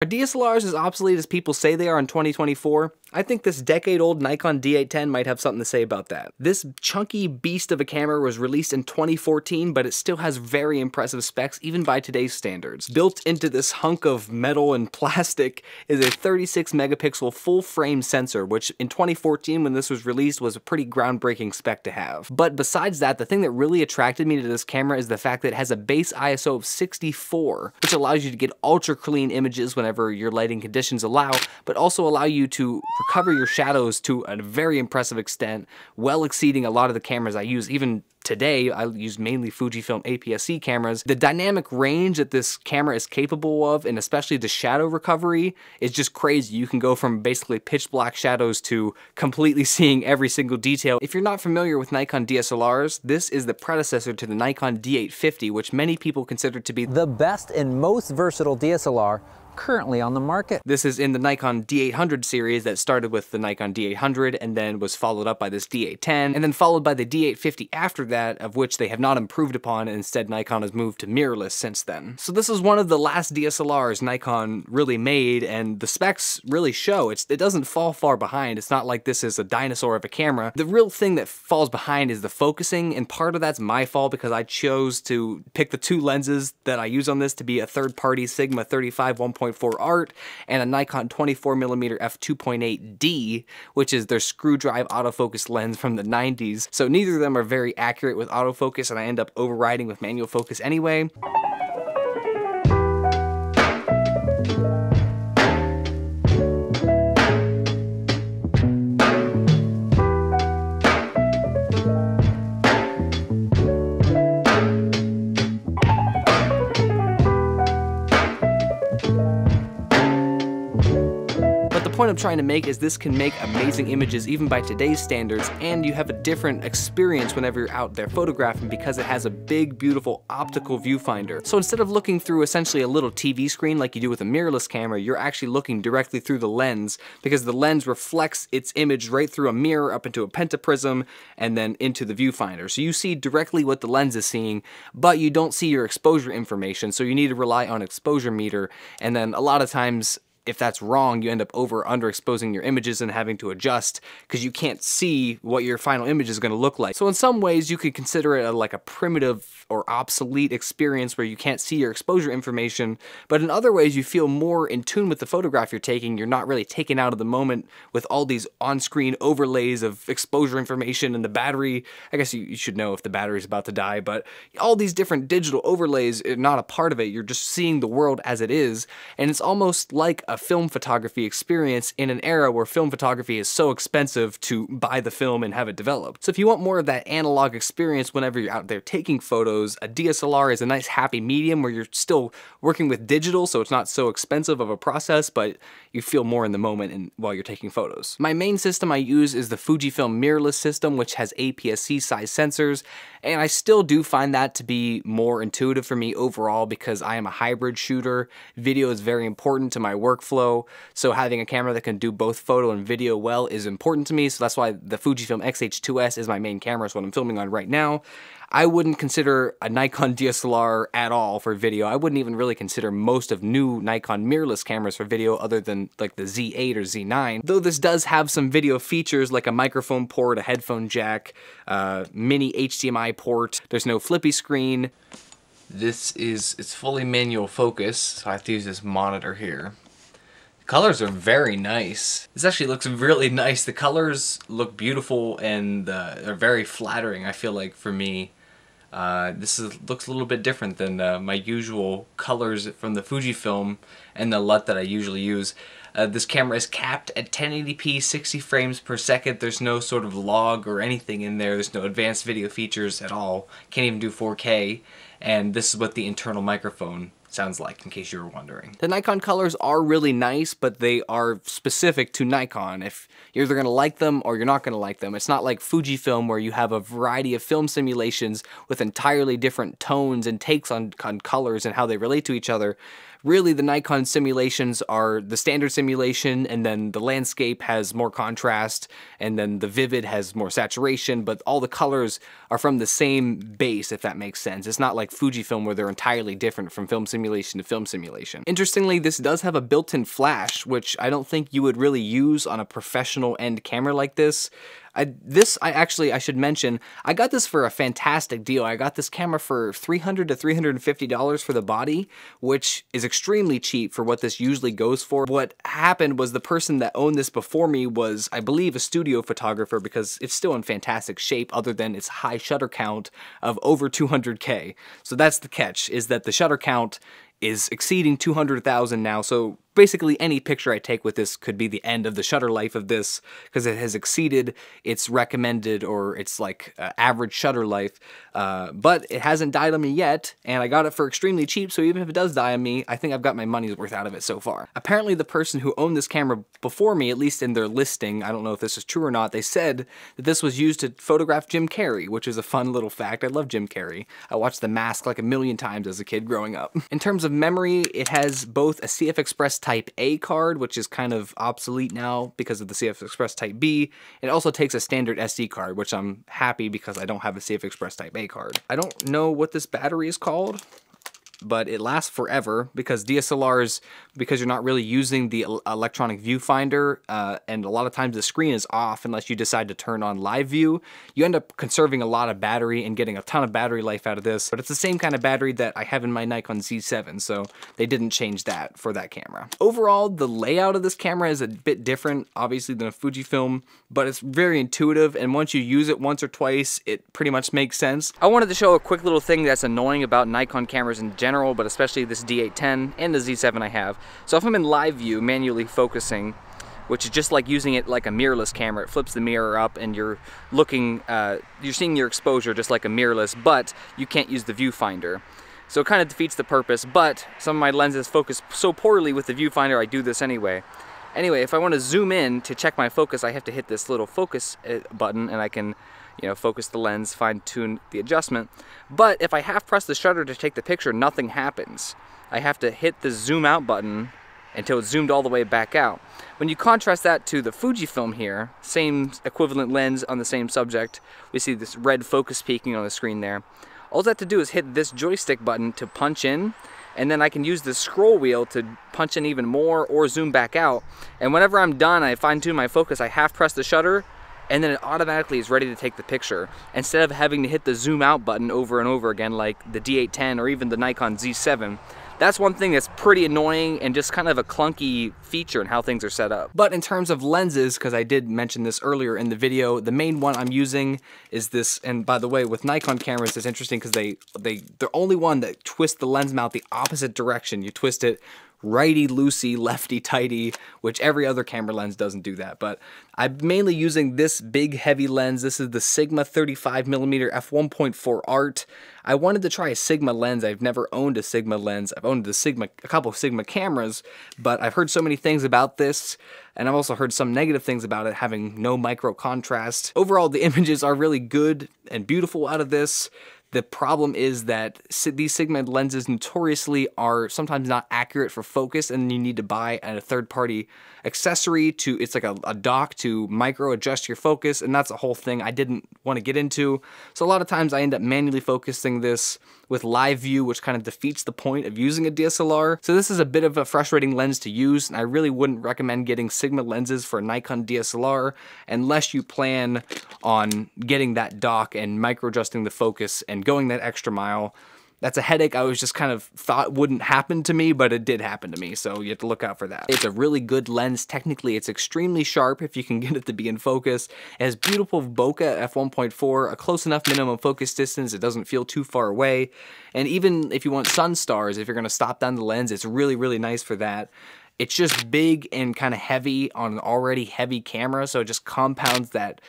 Are DSLRs as obsolete as people say they are in 2024? I think this decade-old Nikon D810 might have something to say about that. This chunky beast of a camera was released in 2014, but it still has very impressive specs even by today's standards. Built into this hunk of metal and plastic is a 36 megapixel full-frame sensor, which in 2014 when this was released was a pretty groundbreaking spec to have. But besides that, the thing that really attracted me to this camera is the fact that it has a base ISO of 64, which allows you to get ultra clean images whenever your lighting conditions allow, but also allow you to recover your shadows to a very impressive extent, well exceeding a lot of the cameras I use. Even today, I use mainly Fujifilm APS-C cameras. The dynamic range that this camera is capable of, and especially the shadow recovery, is just crazy. You can go from basically pitch black shadows to completely seeing every single detail. If you're not familiar with Nikon DSLRs, this is the predecessor to the Nikon D850, which many people consider to be the best and most versatile DSLR currently on the market. This is in the Nikon D800 series that started with the Nikon D800 and then was followed up by this D810 and then followed by the D850 after that, of which they have not improved upon, and instead Nikon has moved to mirrorless since then. So this is one of the last DSLRs Nikon really made, and the specs really show. It doesn't fall far behind. It's not like this is a dinosaur of a camera. The real thing that falls behind is the focusing, and part of that's my fault because I chose to pick the two lenses that I use on this to be a third-party Sigma 35 1.4 art and a Nikon 24mm f2.8D, which is their screw drive autofocus lens from the 90s. So neither of them are very accurate with autofocus, and I end up overriding with manual focus anyway. The point I'm trying to make is this can make amazing images even by today's standards, and you have a different experience whenever you're out there photographing because it has a big, beautiful optical viewfinder. So instead of looking through essentially a little TV screen like you do with a mirrorless camera, you're actually looking directly through the lens because the lens reflects its image right through a mirror up into a pentaprism and then into the viewfinder. So you see directly what the lens is seeing, but you don't see your exposure information, so you need to rely on exposure meter, and then a lot of times if that's wrong, you end up over or underexposing your images and having to adjust because you can't see what your final image is going to look like. So in some ways you could consider it like a primitive or obsolete experience where you can't see your exposure information, but in other ways you feel more in tune with the photograph you're taking. You're not really taken out of the moment with all these on-screen overlays of exposure information and the battery. I guess you should know if the battery's about to die, but all these different digital overlays are not a part of it. You're just seeing the world as it is, and it's almost like a film photography experience in an era where film photography is so expensive to buy the film and have it developed. So if you want more of that analog experience whenever you're out there taking photos, a DSLR is a nice happy medium where you're still working with digital, so it's not so expensive of a process, but you feel more in the moment while you're taking photos. My main system I use is the Fujifilm mirrorless system, which has APS-C size sensors, and I still do find that to be more intuitive for me overall because I am a hybrid shooter. Video is very important to my workflow, so having a camera that can do both photo and video well is important to me, so that's why the Fujifilm X-H2S is my main camera, is what I'm filming on right now. I wouldn't consider a Nikon DSLR at all for video. I wouldn't even really consider most of new Nikon mirrorless cameras for video other than like the Z8 or Z9. Though this does have some video features like a microphone port, a headphone jack, mini HDMI port. There's no flippy screen. It's fully manual focus, so I have to use this monitor here. Colors are very nice. This actually looks really nice. The colors look beautiful and they're very flattering, I feel like, for me. Looks a little bit different than my usual colors from the Fujifilm and the LUT that I usually use. This camera is capped at 1080p 60 frames per second. There's no sort of log or anything in there. There's no advanced video features at all. Can't even do 4K. And this is what the internal microphone sounds like, in case you were wondering. The Nikon colors are really nice, but they are specific to Nikon. If you're either gonna like them or you're not gonna like them. It's not like Fujifilm where you have a variety of film simulations with entirely different tones and takes on colors and how they relate to each other. Really, the Nikon simulations are the standard simulation, and then the landscape has more contrast, and then the vivid has more saturation, but all the colors are from the same base, if that makes sense. It's not like Fujifilm where they're entirely different from film simulation to film simulation. Interestingly, this does have a built-in flash, which I don't think you would really use on a professional end camera like this. I should mention, I got this for a fantastic deal. I got this camera for $300 to $350 for the body, which is extremely cheap for what this usually goes for. What happened was the person that owned this before me was, I believe, a studio photographer, because it's still in fantastic shape other than its high shutter count of over 200K. So that's the catch, is that the shutter count is exceeding 200,000 now, so basically any picture I take with this could be the end of the shutter life of this, because it has exceeded its recommended or its like average shutter life, but it hasn't died on me yet, and I got it for extremely cheap, so even if it does die on me, I think I've got my money's worth out of it so far. Apparently the person who owned this camera before me, at least in their listing, I don't know if this is true or not, they said that this was used to photograph Jim Carrey, which is a fun little fact. I love Jim Carrey. I watched The Mask like a million times as a kid growing up. In terms of memory, it has both a CF Express Type A card, which is kind of obsolete now because of the CF Express Type B. It also takes a standard SD card, which I'm happy because I don't have a CF Express Type A card. I don't know what this battery is called, but it lasts forever because DSLRs, because you're not really using the electronic viewfinder, and a lot of times the screen is off unless you decide to turn on live view, you end up conserving a lot of battery and getting a ton of battery life out of this. But it's the same kind of battery that I have in my Nikon Z7, so they didn't change that for that camera. Overall, the layout of this camera is a bit different, obviously, than a Fujifilm, but it's very intuitive, and once you use it once or twice, it pretty much makes sense. I wanted to show a quick little thing that's annoying about Nikon cameras in general, but especially this D810 and the Z7 I have. So if I'm in live view, manually focusing, which is just like using it like a mirrorless camera, it flips the mirror up and you're looking, you're seeing your exposure just like a mirrorless, but you can't use the viewfinder. So it kind of defeats the purpose, but some of my lenses focus so poorly with the viewfinder, I do this anyway. Anyway, if I want to zoom in to check my focus, I have to hit this little focus button, and I can, focus the lens, fine-tune the adjustment. But if I half press the shutter to take the picture, nothing happens. I have to hit the zoom out button until it's zoomed all the way back out. When you contrast that to the Fujifilm here, same equivalent lens on the same subject, we see this red focus peaking on the screen there. All I have to do is hit this joystick button to punch in, and then I can use the scroll wheel to punch in even more or zoom back out. And whenever I'm done, I fine-tune my focus, I half press the shutter, and then it automatically is ready to take the picture, instead of having to hit the zoom out button over and over again like the D810 or even the Nikon Z7. That's one thing that's pretty annoying and just kind of a clunky feature in how things are set up. But in terms of lenses, because I did mention this earlier in the video, the main one I'm using is this, and by the way, with Nikon cameras, it's interesting because they're only one that twists the lens mount the opposite direction. You twist it righty-loosey, lefty-tighty, which every other camera lens doesn't do that. But I'm mainly using this big, heavy lens. This is the Sigma 35mm f1.4 Art. I wanted to try a Sigma lens. I've never owned a Sigma lens. I've owned a couple of Sigma cameras, but I've heard so many things about this, and I've also heard some negative things about it having no micro contrast. Overall, the images are really good and beautiful out of this. The problem is that these Sigma lenses notoriously are sometimes not accurate for focus, and you need to buy a third-party accessory it's like a dock to micro adjust your focus, and that's a whole thing I didn't want to get into. So a lot of times I end up manually focusing this with live view, which kind of defeats the point of using a DSLR. So this is a bit of a frustrating lens to use, and I really wouldn't recommend getting Sigma lenses for a Nikon DSLR unless you plan on getting that dock and micro adjusting the focus and going that extra mile. That's a headache I was just kind of thought wouldn't happen to me, but it did happen to me, so you have to look out for that. It's a really good lens. Technically, it's extremely sharp if you can get it to be in focus. It has beautiful bokeh f1.4, a close enough minimum focus distance, it doesn't feel too far away. And even if you want sun stars, if you're gonna stop down the lens, it's really, really nice for that. It's just big and kind of heavy on an already heavy camera, so it just compounds that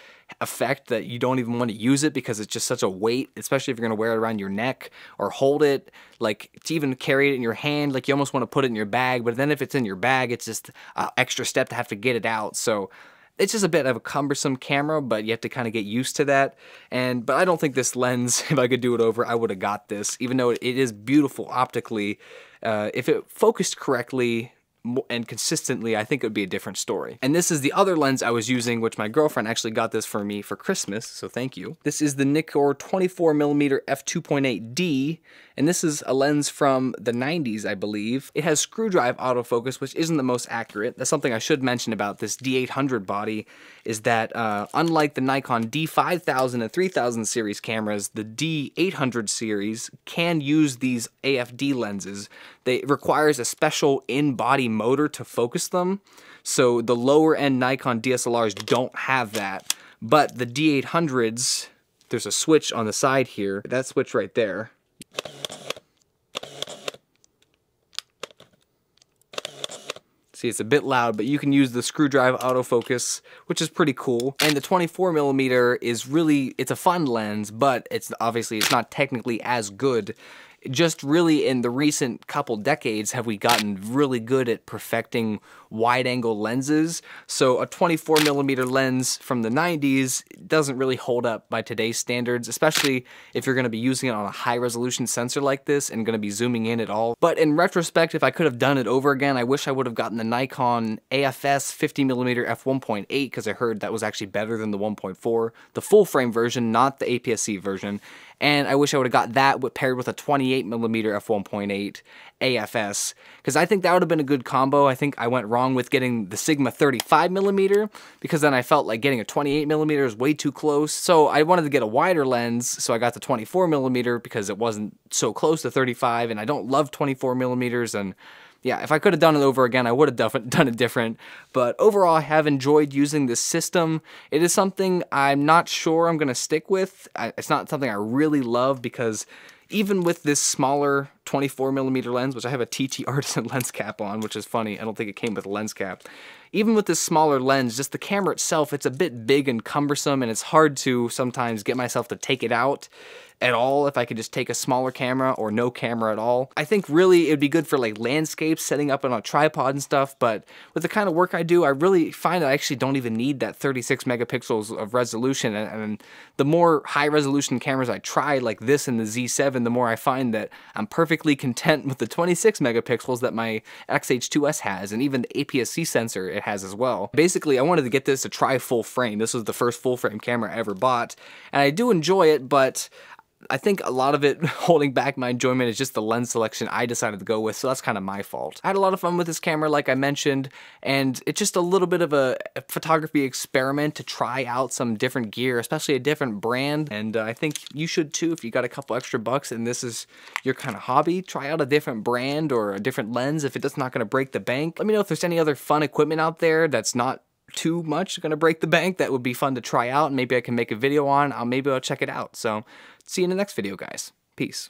effect that you don't even want to use it because it's just such a weight, especially if you're going to wear it around your neck or hold it, like to even carry it in your hand, like you almost want to put it in your bag, but then if it's in your bag, it's just an extra step to have to get it out. So it's just a bit of a cumbersome camera, but you have to kind of get used to that. But I don't think this lens, if I could do it over, I would have got this, even though it is beautiful optically. If it focused correctly and consistently, I think it would be a different story. And this is the other lens I was using, which my girlfriend actually got this for me for Christmas, so thank you. This is the Nikon 24mm f2.8D, and this is a lens from the 90s, I believe. It has screw drive autofocus, which isn't the most accurate. That's something I should mention about this D800 body, is that unlike the Nikon D5000 and 3000 series cameras, the D800 series can use these AFD lenses. It requires a special in-body motor to focus them, so the lower end Nikon DSLRs don't have that. But the D800s, there's a switch on the side here, that switch right there. See, it's a bit loud, but you can use the screw drive autofocus, which is pretty cool. And the 24mm is really, it's a fun lens, but it's not technically as good. Just really in the recent couple decades have we gotten really good at perfecting wide-angle lenses. So a 24mm lens from the 90s doesn't really hold up by today's standards, especially if you're going to be using it on a high-resolution sensor like this and going to be zooming in at all. But in retrospect, if I could have done it over again, I wish I would have gotten the Nikon AFS 50mm f1.8 because I heard that was actually better than the 1.4, the full-frame version, not the APS-C version. And I wish I would have got that paired with a 28mm f1.8 AFS, because I think that would have been a good combo. I think I went wrong with getting the Sigma 35mm, because then I felt like getting a 28mm is way too close. So I wanted to get a wider lens, so I got the 24mm because it wasn't so close to 35, and I don't love 24mm, and yeah, if I could have done it over again, I would have done it different. But overall, I have enjoyed using this system. It is something I'm not sure I'm going to stick with. It's not something I really love, because even with this smaller 24mm lens, which I have a TT Artisan lens cap on, which is funny, I don't think it came with a lens cap. Even with this smaller lens, just the camera itself, it's a bit big and cumbersome, and it's hard to sometimes get myself to take it out at all if I could just take a smaller camera or no camera at all. I think really it would be good for like landscapes, setting up on a tripod and stuff, but with the kind of work I do, I really find that I actually don't even need that 36 megapixels of resolution, and the more high resolution cameras I try, like this and the Z7, the more I find that I'm perfectly content with the 26 megapixels that my XH2S has, and even the APS-C sensor it has as well. Basically, I wanted to get this to try full frame. This was the first full frame camera I ever bought, and I do enjoy it, but I think a lot of it holding back my enjoyment is just the lens selection I decided to go with, so that's kind of my fault. I had a lot of fun with this camera, like I mentioned, and it's just a little bit of a photography experiment to try out some different gear, especially a different brand, and I think you should too if you got a couple extra bucks and this is your kind of hobby. Try out a different brand or a different lens if it's not going to break the bank. Let me know if there's any other fun equipment out there that's not too much gonna break the bank that would be fun to try out, and maybe I can make a video on. Maybe I'll check it out. So see you in the next video, guys. Peace.